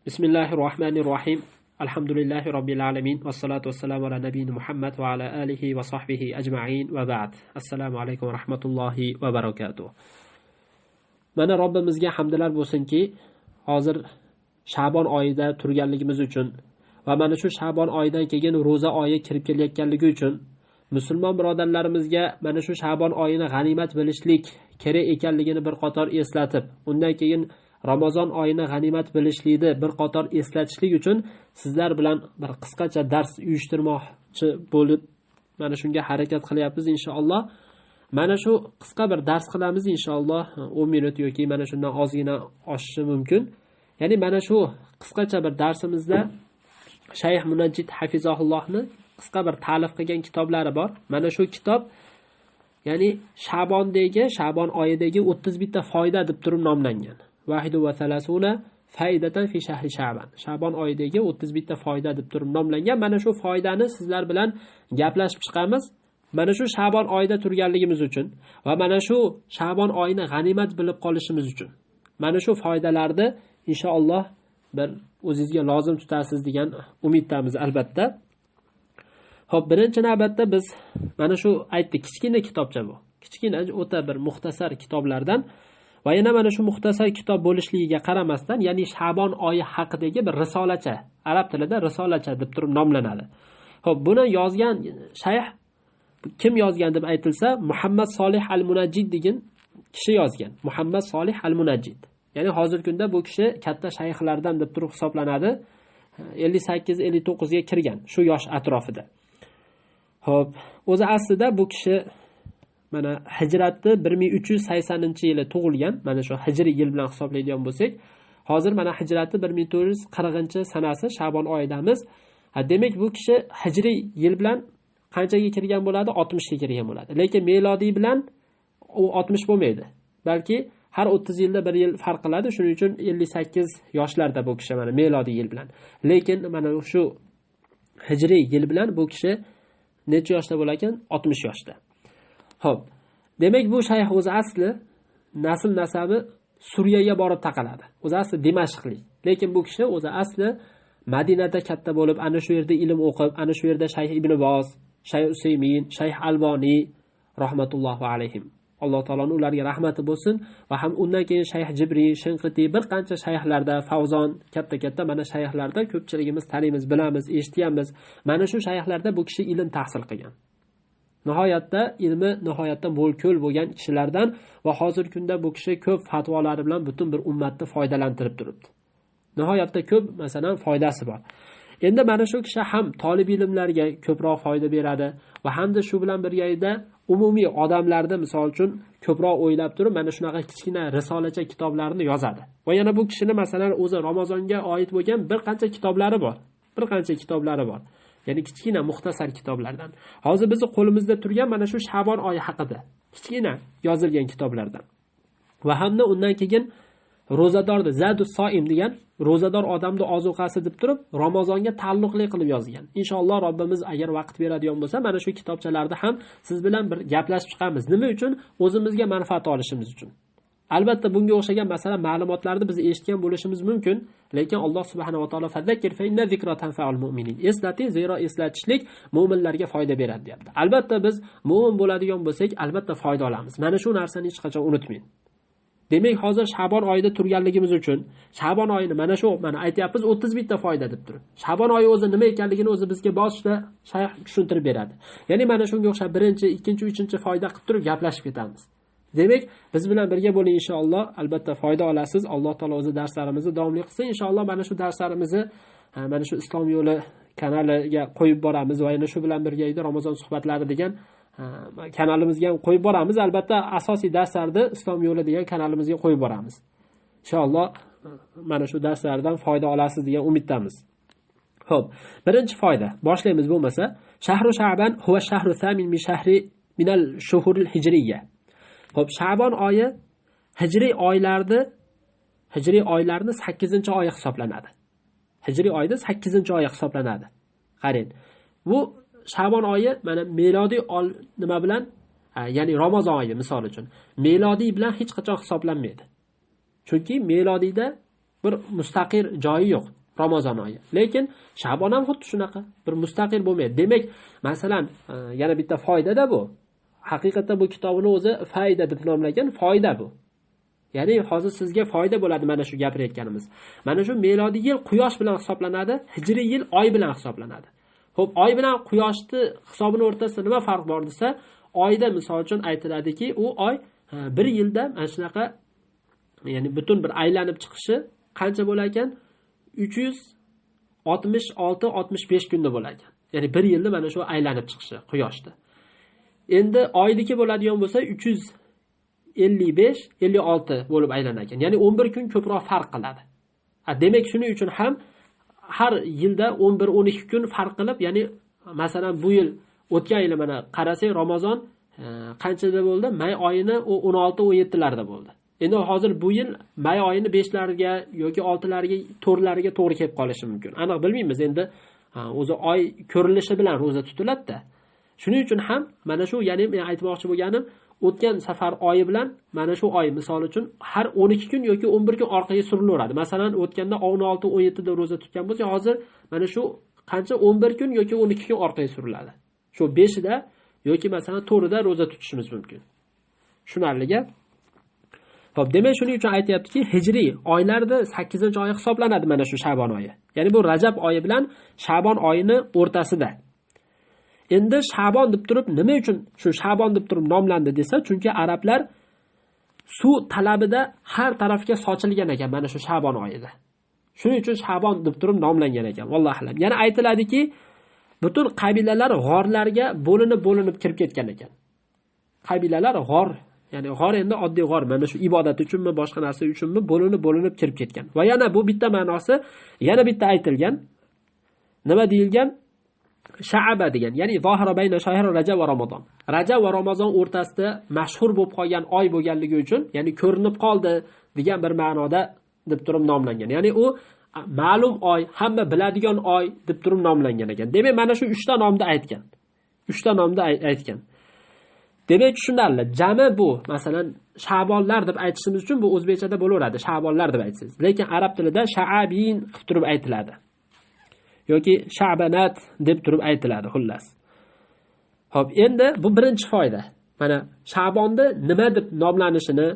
Bismillahirrohmanirrohim. Alhamdulillahi robbil alamin. Vassalatu vassalamu ala nabiyina Muhammad va ala alihi va sahbihi ajma'in va ba'd. Assalomu alaykum va rahmatullohi va barakatuh. Mana Robbimizga hamdlar bo'lsinki, hozir Sha'bon oyida turganligimiz uchun va mana shu Sha'bon oyidan keyin roza oyi kirib kelayotganligi uchun musulmon birodarlarimizga mana shu Sha'bon oyini g'animat bilishlik kerak ekanligini bir qator eslatib, undan keyin Ramazon oyini g'animat bilishlikni bir qator eslatishlik uchun sizlar bilan bir qisqacha dars uyushtirmoqchi bo'lib mana shunga harakat qilyapmiz inshaalloh. Mana shu qisqa bir dars qilamiz inshaalloh, 10 minut yoki mana shundan ozgina oshishi mumkin. Ya'ni mana shu qisqacha bir darsimizda Shayx Munajjid hafizahullohni qisqa bir ta'lif qilgan kitoblari bor. Mana shu kitob ya'ni Sha'bon oyidagi 31 ta foyda deb turib nomlangan. Vahidu va salasuna faydatan fi shahri Sha'ban. Sha'bon oyidagi 31 ta foyda deb turib nomlangan. Mana shu foydani sizlar bilan gaplashib chiqamiz. Mana shu Sha'bon oyida turganligimiz uchun va mana shu Sha'bon oyini g'animat bilib qolishimiz uchun mana shu foydalarni inshaalloh bir o'zingizga lozim tutasiz degan umiddamiz albatta. Xo'p, birinchi navbatda biz mana shu aytdik, kichkina kitobcha bu. Kichkina, o'ta bir muxtasar kitoblardan va yana mana shu muxtasar kitob bo'lishligiga qaramasdan, ya'ni Sha'bon oyi haqidagi bir risolacha, arab tilida risolacha deb turib nomlanadi. Xo'p, buni yozgan shayx kim yozgan deb aytilsa, Muhammad Solih al-Munajjid degan kishi yozgan. Muhammad Solih al-Munajjid. Ya'ni hozirgi kunda bu kishi katta shayxlardan deb turib hisoblanadi. 58-59 ga kirgan, shu yosh atrofida. Xo'p, o'zi aslida bu kishi mana hijratni 1380-yili tug'ilgan. Mana shu hijriy yil bilan hisoblaydigan bo'lsak, hozir mana hijratni 1440-sanasi Sha'bon oyidamiz. Demak, bu kishi hijriy yil bilan qanchaga kirgan bo'ladi? 60 ga kirgan bo'ladi. Lekin melodiy bilan u 60 bo'lmaydi. Balki har 30 yilda bir yil farq qiladi. Shuning uchun 58 yoshlarda bu kishi mana melodiy yil bilan. Lekin mana shu hijriy yil bilan bu kishi necha yoshda bo'lar ekan? 60 yoshda. Xo'p. Demak, bu shayx o'zi asli nasl nasabi Suriyaga borib taqaladi. O'zi asli Dimashqlik. Lekin bu kishi o'zi asli Madinada katta bo'lib, ana shu yerda ilm o'qib, ana shu yerda Shayx Ibn Boz, Shayx Usaymin, Shayx Alboniy rahmatullohi alayhim. Alloh taoloning ularga rahmati bo'lsin va ham undan keyin Shayx Jibriy, Shinqiti, bir qancha shayxlarda, Favzon, katta mana shayxlarda ko'pchiligimiz taniymiz, bilamiz, eshitganmiz. Mana shu shayxlarda bu kishi ilm tahsil qilgan. Nihoyatda ilmi nihoyatda mo'l-ko'l bo'lgan kishilardan va hozirgi kunda bu kishi ko'p fatvolari bilan butun bir ummatni foydalantirib turibdi. Nihoyatda ko'p masalan foydasi bor. Endi mana shu kishi ham talib ilmlarga ko'proq foyda beradi va hamda shu bilan birgalikda umumiy odamlarni misol uchun ko'proq o'ylab turib mana shunaqa kichkina risolacha kitoblarni yozadi. Va yana bu kishini masalan o'zi Ramazonga oid bo'lgan bir qancha kitoblari bor. Ya'ni kichkina muxtasar kitoblardan. Hozir bizning qo'limizda turgan mana shu Sha'bon oyi haqida kichkina yozilgan kitoblardan. Va hamda undan keyin ro'zadorni Zadus Soim degan ro'zador odamni ozuqasi deb turib Ramazonga ta'alluqli qilib yozgan. Inshaalloh Robbimiz agar vaqt beradigan bo'lsa, mana shu kitobchalarni ham siz bilan bir gaplashib chiqamiz. Nima uchun? O'zimizga manfaat olishimiz uchun. Albatta bunga o'xshagan masalan ma'lumotlarni biz eshitgan bo'lishimiz mumkin, lekin Alloh subhanahu va taolo fazakir fa inna zikra tanfa'ul mu'minin. Eslating, zero eslatishlik mu'minlarga foyda beradi deyapti. Albatta biz mu'min bo'ladigan bo'lsak, albatta foyda olamiz. Mana shu narsani hech qachon unutmang. Demak, hozir Sha'bon oyida turganligimiz uchun Sha'bon oyini mana aytyapmiz 31 ta foyda deb turib. Sha'bon oyi o'zi nima ekanligini o'zi bizga boshida shayx tushuntirib beradi. Ya'ni mana shunga o'xshab 1-chi, 2-chi, 3-chi foyda qilib turib gaplashib ketamiz. Demak, biz bilan birga bo'ling inshaalloh. Albatta foyda olasiz. Alloh taolo o'zi darslarimizni davomli qilsin. Inshaalloh mana shu darslarimizni mana shu Islom yo'li kanaliga qo'yib boramiz va yana shu bilan birga Ramazon suhbatlari degan kanalimizga ham qo'yib boramiz. Albatta asosiy darslarni Islom yo'li degan kanalimizga qo'yib boramiz. Inshaalloh mana shu darslardan foyda olasiz degan umiddamiz. Xo'p, birinchi foyda. Boshlaymiz bo'lmasa. Shahru Sha'ban huwa shahru thamin min al-shuhuril hijriyya. Xo'p, Sha'bon oyi hijriy oylarni 8-oyi hisoblanadi. Hijriy oyda 8-oyi hisoblanadi. Qarang. Bu Sha'bon oyi mana melodiy nima bilan, ya'ni Ramazon oyi misol uchun, melodiy bilan hech qachon hisoblanmaydi. Chunki melodiyda bir mustaqil joyi yo'q Ramazon oyi. Lekin Sha'bon ham xuddi shunaqa, bir mustaqil bo'lmaydi. Demak, masalan, yana bitta foyda-da bu. Haqiqatda bu kitobni o'zi foyda deb nomlagan, foyda bu. Ya'ni hozir sizga foyda bo'ladi mana shu gapirayotganimiz. Mana shu melodiy yil quyosh bilan hisoblanadi, hijriy yil oy bilan hisoblanadi. Xo'p, oy bilan quyoshni hisobini o'rtasida nima farq bor desa, oyda misol uchun aytiladiki, u oy bir yilda mana shunaqa, ya'ni butun bir aylanib chiqishi qancha bo'lar ekan? 366-65 kunda bo'lar ekan. Ya'ni bir yilda mana shu aylanib chiqishi quyoshda. Endi oyniki bo'ladigan bo'lsa 355-56 bo'lib aylanar ekan. Ya'ni 11 kun ko'proq farq qiladi. Demak, shuning uchun ham har yilda 11-12 kun farq qilib, ya'ni masalan bu yil o'tgan yil mana qarasak Ramazon qanchada bo'ldi? May oyini 16-17larda bo'ldi. Endi hozir bu yil may oyini 5larga yoki 6larga, 4larga to'g'ri kelib qolishi mumkin. Aniq bilmaymiz. Endi o'zi oy ko'rilishi bilan roza tutiladi-da. Shuning uchun ham mana shu, ya'ni men aytmoqchi bo'lganim, o'tgan safar oyi bilan mana shu oy misol uchun har 12 kun yoki 11 kun orqaga surilaveradi. Masalan, o'tganda 16-17 da roza tutgan bo'lsa, hozir mana shu qancha 11 kun yoki 12 kun orqaga suriladi. Shu 5da yoki masalan 4da roza tutishimiz mumkin. Tushunarliga? Xo'p, demak shuning uchun aytayaptiki, hijriy oylarda 8-oy hisoblanadi mana shu Sha'bon oyi. Ya'ni bu Rajab oyi bilan Sha'bon oyini o'rtasida. Endi Sha'bon deb turib, nima uchun shu Sha'bon deb turib nomlandi desa, chunki arablar suv talabida har tarafga sochilgan ekan mana shu Sha'bon oyida. Shuning uchun Sha'bon deb turib nomlangan ekan, vallohu alam. Yana aytiladiki, butun qabilalar g'orlarga bo'linib kirib ketgan ekan. Qabilalar g'or, ya'ni g'or endi oddiy g'or, mana shu ibodat uchunmi, boshqa narsa uchunmi bo'linib kirib ketgan. Va yana bu bitta ma'nosi, yana bitta aytilgan. Nima deyilgan? Sha'aba degan, ya'ni zohira bayna shahr Rajab va Ramazon. Rajab va Ramazon o'rtasida mashhur bo'lib qolgan oy bo'lganligi uchun, ya'ni ko'rinib qoldi degan bir ma'noda deb turib nomlangan. Ya'ni u ma'lum oy, hamma biladigan oy deb turib nomlangan ekan. Demak, mana shu 3 ta nomda aytgan. 3 ta nomda aytgan. Demak, tushunarli. Jami bu, masalan, Sha'bonlar deb aytishimiz uchun bu o'zbekchada bo'laveradi, Sha'bonlar deb aytsangiz. Lekin arab tilida sha'abin deb turib aytiladi. Yoki Sha'banat deb turib aytiladi, xullas. Xo'p, endi bu birinchi foyda. Mana Sha'bonni nima deb nomlanishini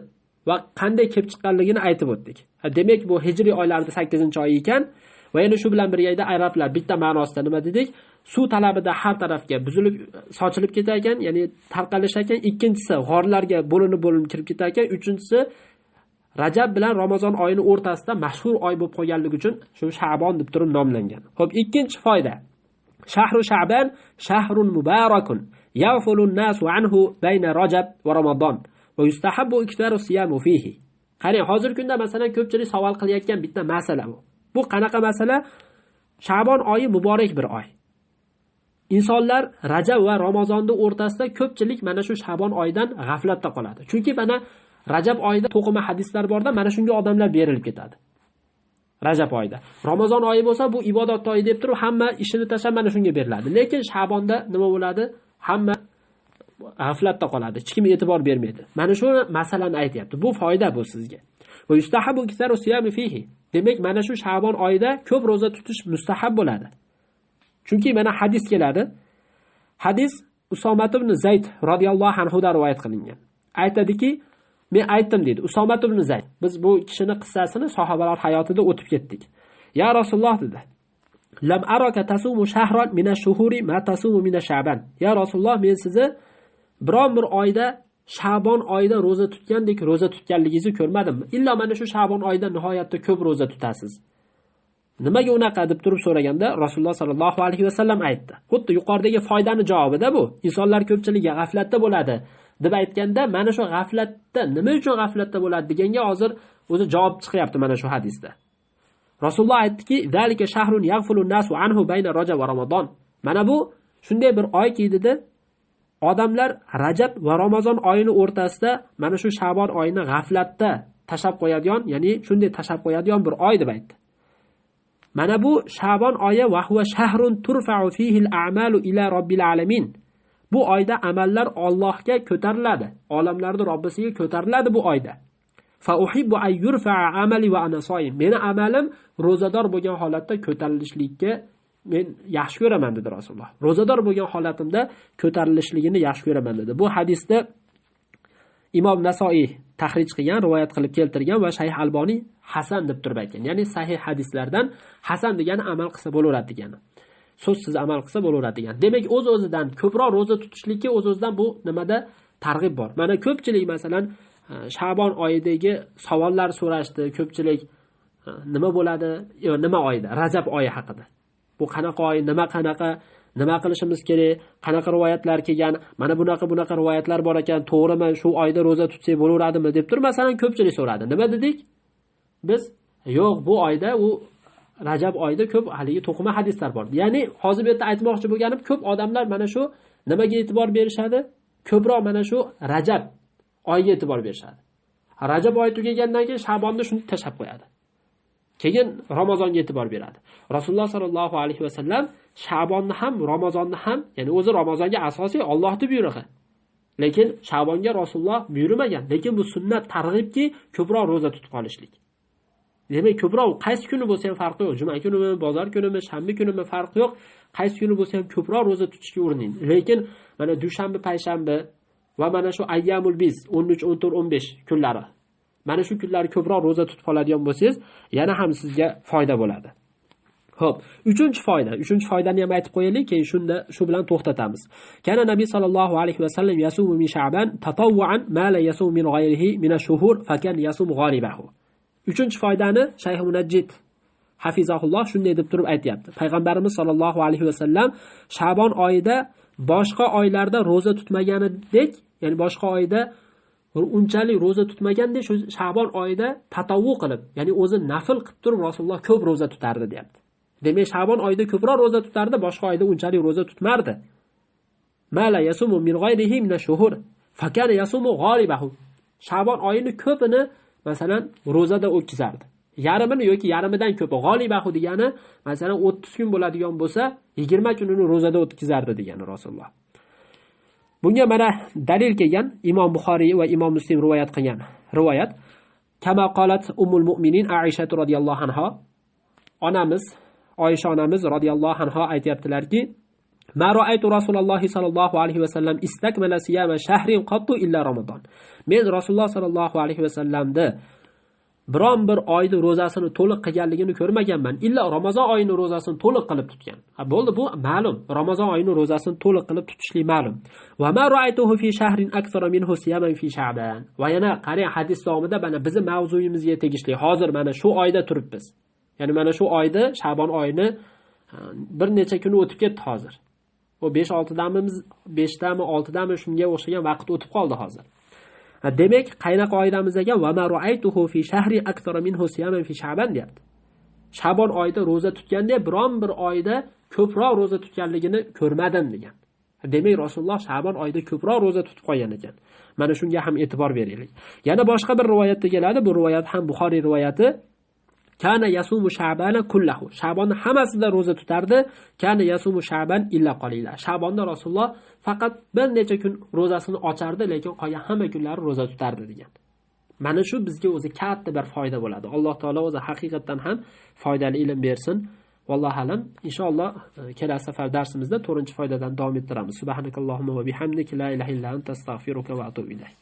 va qanday kelib chiqqanligini aytib o'tdik. Demak, bu hijriy oylarda 8-oy ekan va yana shu bilan birga arablar bitta ma'nosida nima dedik? Suv talabida har tarafga buzilib, sochilib ketar ekan, ya'ni tarqalish ekan. Ikkinchisi g'orlarga bo'linib kirib ketar ekan. Uchinchisi Rajab bilan Ramazon oyini o'rtasida mashhur oy bo'lib qolganligi uchun shu Sha'bon deb turib nomlangan. Xo'p, ikkinchi foyda. Shahru Sha'ban shahrun mubarakun yaghfulun nasu anhu bayna Rajab va Ramazon va yustahabbu iktharu siyamu fihi. Qarang, hozir kunda masalan ko'pchilik savol qilayotgan bitta masala bu. Bu qanaqa masala? Sha'bon oyi muborak bir oy. Insonlar Rajab va Ramazonning o'rtasida ko'pchilik mana shu Sha'bon oyidan g'aflatda qoladi. Chunki mana Rajab oyida to'qima hadislar borda, mana shunga odamlar berilib ketadi. Rajab oyida. Ramazon oyi bo'lsa, bu ibodat oyi deb turib, hamma ishini tashlab mana shunga beriladi. Lekin Sha'bonda nima bo'ladi? Hamma g'aflatda qoladi. Hech kim e'tibor bermaydi. Mana shu masalani aytayapti. Bu foyda bu sizga. Va yustahabu kitharu siyami fihi. Demak, mana shu Sha'bon oyida ko'p roza tutish mustahab bo'ladi. Chunki mana hadis keladi. Hadis Usomat ibn Zayd radhiyallohu anhu da rivoyat qilingan. Aytadiki, men aytdim dedi Usomat ibn Zayd. Biz bu kishining qissasini sahobalar hayotida o'tib ketdik. Ya Rasululloh dedi. Lam araka tasumu shahran min ash-shuhuri ma tasumu min ash-sha'ban. Ya Rasululloh, men sizni biron bir oyda Sha'bon oyida roza tutgandek roza tutganligingizni ko'rmadim. Illa mana shu Sha'bon oyida nihoyatda ko'p roza tutasiz. Nimaga unaqa deb turib so'raganda Rasululloh sallallohu alayhi vasallam aytdi. Xuddi yuqoridagi foydani javobida bu. Insonlar ko'pchiligi g'aflatda bo'ladi deb aytganda, mana shu g'aflatda, nima uchun g'aflatda bo'ladi deganga hozir o'zi javob chiqyapti mana shu hadisda. Rasululloh aytdiki, "Zalika shahrun yaghfulun nasu anhu bayna Rajab va Ramazon." Mana bu shunday bir oyki dedi, odamlar Rajab va Ramazon oyini o'rtasida mana shu Sha'bon oyini g'aflatda tashab qo'yadigan, ya'ni shunday tashab qo'yadigan bir oy deb aytdi. Mana bu Sha'bon oyi va huwa shahrun turfa'u fihi al-a'malu ila robbil alamin. Bu oyda amallar Allohga ko'tariladi. Olamlarning Robbisiga ko'tariladi bu oyda. fa uhibbu an yurfa'a amali va ana soim. Meni amalim ro'zador bo'lgan holatda ko'tarilishlikka men yaxshi ko'raman dedi Rasululloh. Ro'zador bo'lgan holatimda ko'tarilishligini yaxshi ko'raman dedi. Bu hadisda Imom Nasoiy tahrij qilgan, rivoyat qilib keltirgan va Shayx Alboniy hasan deb turib aytgan. Ya'ni sahih hadislardan hasan degani amal qilsa bo'laveradi degani. So'zsiz amal qilsa bo'laveradi degan. Demak, o'z-o'zidan ko'proq roza tutishlikka o'z-o'zidan bu nimada targ'ib bor. Mana ko'pchilik masalan Sha'bon oyidagi savollar so'rashdi. Ko'pchilik nima bo'ladi? Nima oyida? Rajab oyi haqida. Bu qanaqa oy, nima qilishimiz kerak? Qanaqa rivoyatlar kelgan? Mana bunaqa rivoyatlar bor ekan. To'g'rimi? Shu oyda roza tutsak bo'laveradimi deb turib masalan ko'pchilik so'radi. Nima dedik? Biz yo'q, bu oyda u Rajab oyida ko'p haligi to'qima hadislar bor. Ya'ni hozir bu yerda aytmoqchi bo'lganim, ko'p odamlar mana shu nimaga e'tibor berishadi? Ko'proq mana shu Rajab oyiga e'tibor berishadi. Rajab oyi tugagandan keyin Sha'bonni shuni tashab qo'yadi. Keyin Ramazonga e'tibor beradi. Rasululloh sallallohu alayhi vasallam Sha'bonni ham, Ramazonni ham, ya'ni o'zi Ramazonga asosiy Allohning buyrug'i. Lekin Sha'bonga Rasululloh buyurmagan. Lekin bu sunnat targ'ibki, ko'proq roza tutib qolishlik. Demak, ko'proq qaysi kuni bo'lsa ham farqi yo'q. Juma kunimi, bozor kunimi, shanba kunimi farqi yo'q. Qaysi kuni bo'lsa ham ko'proq roza tutishga urining. Lekin mana dushanba, payshanba va mana shu ayyamul biz 13, 14, 15 kunlari. Mana shu kunlari ko'proq roza tutib qoladigan bo'lsangiz, yana ham sizga foyda bo'ladi. Xo'p, uchinchi foydani ham aytib qo'yaylik, keyin shu bilan to'xtatamiz. Kana Nabiy sallallohu alayhi vasallam yasumu min Sha'ban tatawwan ma la yasumu min ghayrihi min ash-shuhur fa kan yasum ghalibahu. Uchinchi foydani Shayx Munajjid hafizahulloh shunday deb turib aytayapti. Payg'ambarimiz sollallohu alayhi vasallam Sha'bon oyida boshqa oylarda roza tutmaganidek, ya'ni boshqa oyda unchalik roza tutmagandek, shu Sha'bon oyida tatavvu qilib, ya'ni o'zi nafil qilib turib Rasululloh ko'p roza tutardi, deyapti. Demak, Sha'bon oyida ko'proq roza tutardi, boshqa oyda unchalik roza tutmardi. Mala yasumu min ghayrihi min ash-shuhur fa kana yasumu ghalibahu. Sha'bon oyini ko'pini masalan rozada o'tkazardi. Yarmini yoki yarmidan ko'pi. G'olibahu degani masalan 30 kun bo'ladigan bo'lsa, 20 kunini rozada o'tkazardi degani Rasululloh. Bunga mana dalil kelgan Imom Buxoriy va Imom Muslim rivoyat qilgan. Rivoyat kama qolat ummul mu'minin Aisha radhiyallohu anha, onamiz Oysha onamiz radhiyallohu anha aytibdilarki, ma ra'aytu Rasululloh sallallohu alayhi vasallam istakmala siyama shahrin qattu illa Ramazon. Men Rasululloh sallallohu alayhi vasallamda biron bir oyni rozasini to'liq qilganligini ko'rmaganman. Illa Ramazon oyining rozasini to'liq qilib tutgan. Bo'ldi, bu ma'lum. Ramazon oyining rozasini to'liq qilib tutishlik ma'lum. Va ma ra'aytuhu fi shahrin akthara minhu siyaman fi Sha'ban. Va yana qarang, hadis davomida mana bizning mavzuyimizga tegishli. Hozir mana shu oyda turibmiz. Ya'ni mana shu oyda Sha'bon oyini bir necha kun o'tib ketdi hozir. O 5-6 damimiz, 5dami, 6dami shunga o'xshagan vaqt o'tib qoldi hozir. Demak, qaynaqa oydamiz ekan? Va ma ra'aytuhu fi shahri akthara minhu siyaman fi Sha'ban deyapti. Sha'bon oyida roza tutganda biron bir oyda ko'proq roza tutganligini ko'rmadim degan. Demak, Rasululloh Sha'bon oyida ko'proq roza tutib qolgan ekan. Mana shunga ham e'tibor beraylik. Yana boshqa bir rivoyatda keladi. Bu rivoyat ham Buxoriy rivoyati. Kana yasumu Sha'bana kullahu. Sha'bonni hammasida roza tutardi. Kana yasumu Sha'ban illa qalila. Sha'bonda Rasululloh faqat bir necha kun rozasini ochardi, lekin qolgan hamma kunlari roza tutardi degan. Mana shu bizga o'zi katta bir foyda bo'ladi. Alloh taolo o'zi haqiqatan ham foydali ilm bersin. Vallohu alam. Inshaalloh kelasi safar darsimizda 4-foydadan davom ettiramiz. Subhanakallohumma va bihamdika la ilaha illa anta astag'firuka va atubu ilayk.